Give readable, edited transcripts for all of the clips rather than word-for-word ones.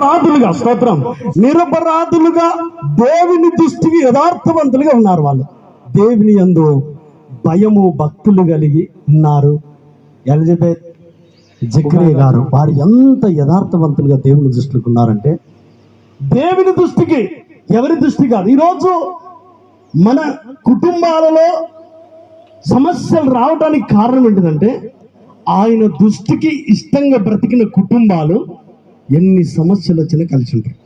రాదులుగా స్తోత్రం నిరపరాధులుగా దేవుని దృష్టికి యథార్థవంతులుగా ఉన్నారు. వాళ్ళు దేవుని యందు భయము భక్తులు కలిగి ఉన్నారు. ఎలిజబెత్ జకరియా గారు వారు ఎంత యథార్థవంతులుగా దేవుని దృష్టికి ఉన్నారంటే, దేవుని దృష్టికి, ఎవరి దృష్టి కాదు. ఈరోజు మన కుటుంబాలలో సమస్యలు రావడానికి కారణం ఏంటిదంటే, ఆయన దృష్టికి ఇష్టంగా బ్రతికిన కుటుంబాలు ఎన్ని సమస్యలు వచ్చినా కలిసి ఉంటారు.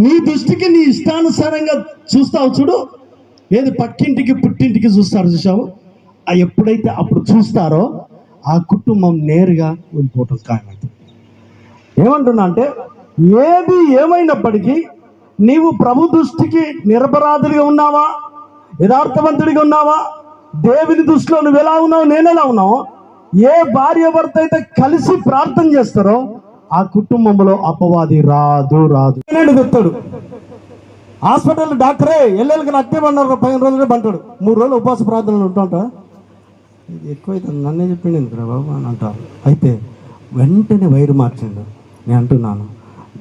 నీ దృష్టికి నీ ఇష్టానుసారంగా చూస్తావు చూడు, ఏది పక్కింటికి పుట్టింటికి చూస్తారు చూసావు, ఎప్పుడైతే అప్పుడు చూస్తారో ఆ కుటుంబం నేరుగా వెళ్ళిపోవటం ఖాయమవుతుంది. ఏమంటున్నా అంటే, ఏది ఏమైనప్పటికీ నీవు ప్రభు దృష్టికి నిరపరాధుడిగా ఉన్నావా, యథార్థవంతుడిగా ఉన్నావా, దేవుని దృష్టిలో నువ్వు ఎలా ఉన్నావు, నేను ఎలా ఉన్నావు, ఏ భార్య భర్త అయితే కలిసి ప్రార్థన చేస్తారో ఆ కుటుంబంలో అపవాది రాదు. చెప్తాడు హాస్పిటల్ డాక్టరే ఎల్లెళ్ళకి నట్టేమన్నారు, 15 రోజులే బంటాడు, 3 రోజులు ఉపవాస ప్రార్థనలు ఉంటుంట. ఇది ఎక్కువైతే నన్నే చెప్పింది ఎందుకురా బాబు అని అంటారు. అయితే వెంటనే వైరు మార్చిండు. నేను అంటున్నాను,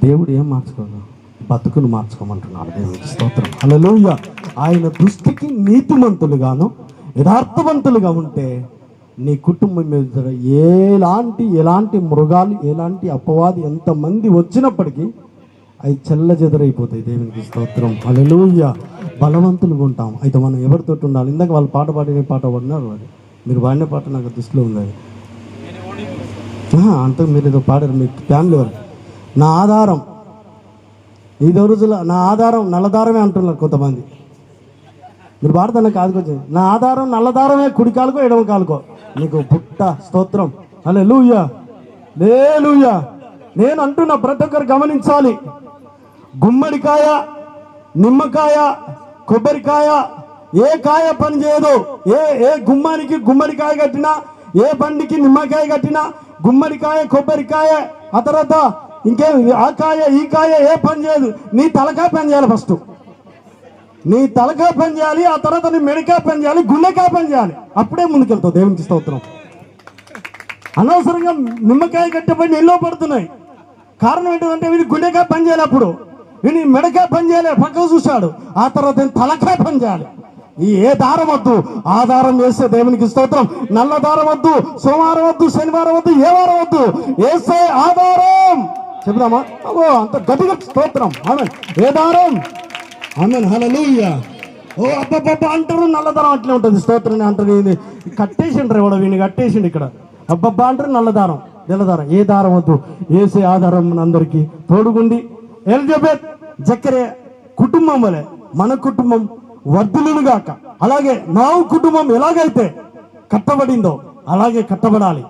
దేవుడు ఏం మార్చుకోదు, బతుకును మార్చుకోమంటున్నాడు. దేవుడికి స్తోత్రం, హల్లెలూయా. ఆయన దృష్టికి నీతిమంతులుగాను యథార్థవంతులుగా ఉంటే నీ కుటుంబం మీద ఎలాంటి మృగాలు, ఎలాంటి అపవాది ఎంతమంది వచ్చినప్పటికీ అవి చెల్లజెదరైపోతాయి. దేవునికి స్తోత్రం, హల్లెలూయా. బలవంతులుగా ఉంటాం. అయితే మనం ఎవరితో ఉండాలి? ఇందాక వాళ్ళు పాట పాడిన పాట పాడినారు, అది మీరు పాడిన పాట నాకు దృష్టిలో ఉంది. అంత మీరు ఏదో పాడారు మీ ఫ్యామిలీ వాళ్ళు. నా ఆధారం ఈ రోజుల, నా ఆధారం నల్లదారమే అంటున్నారు కొంతమంది. మీరు పాడుతున్నా కాదు కొంచెం, నా ఆధారం నల్లదారమే, కుడి కాలుకో ఎడమ కాలుకో నీకు పుట్ట. స్తోత్రం, హల్లెలూయా, హల్లెలూయా. నేను అంటున్నా ప్రతి ఒక్కరు గమనించాలి. గుమ్మడికాయ, నిమ్మకాయ, కొబ్బరికాయ, ఏ కాయ పని చేయదు. ఏ గుమ్మానికి గుమ్మడికాయ కట్టినా, ఏ బండికి నిమ్మకాయ కట్టినా, గుమ్మడికాయ కొబ్బరికాయ ఆ తర్వాత ఇంకే ఆ కాయ ఈ కాయ ఏ పని చేయదు. నీ తలకాయ పని చేయాలి. ఫస్ట్ నీ తలకాయ పని చేయాలి, ఆ తర్వాత నీ మెడకాయ పని చేయాలి, గుండెకాయ పని చేయాలి. అప్పుడే ముందుకెళ్తావు. దేవునికి స్తోత్రం. అనవసరంగా నిమ్మకాయ కట్టేపడి ఎల్లో పడుతున్నాయి. కారణం ఏంటంటే వీడి గుండెకాయ పని చేయాలి, అప్పుడు వీడి మెడకాయ పని చేయాలి, పక్కకు చూశాడు, ఆ తర్వాత తలకాయ పని చేయాలి. ఈ ఏ దారం వద్దు, ఆధారం వేస్తే దేవునికి స్తోత్రం. నల్ల దారం వద్దు, సోమవారం వద్దు, శనివారం వద్దు, ఏ వారం వద్దు, ఏసే ఆధారం. చెప్దామా? అంత గట్టిగా స్తోత్రం. ఆమెన్. ఏ దారం? ఆమెన్, హల్లెలూయా. ఓ అబ్బబ్బబ్బా అంటారు, నల్లదారం అట్లే ఉంటుంది. స్తోత్రం అంటారు. కట్టేసిండ్రు ఎవడో, వీడిని కట్టేసిండు ఇక్కడ. అబ్బబ్బా అంటారు, నల్లదారం తెల్లదారం. ఏ దారం వద్దు, ఏసే ఆధారం. అందరికీ తోడుగుండి ఎలిజబెత్ జకరియా కుటుంబం వలె మన కుటుంబం వర్ధిల్లుగాక. అలాగే నా కుటుంబం ఎలాగైతే కట్టబడిందో అలాగే కట్టబడాలి.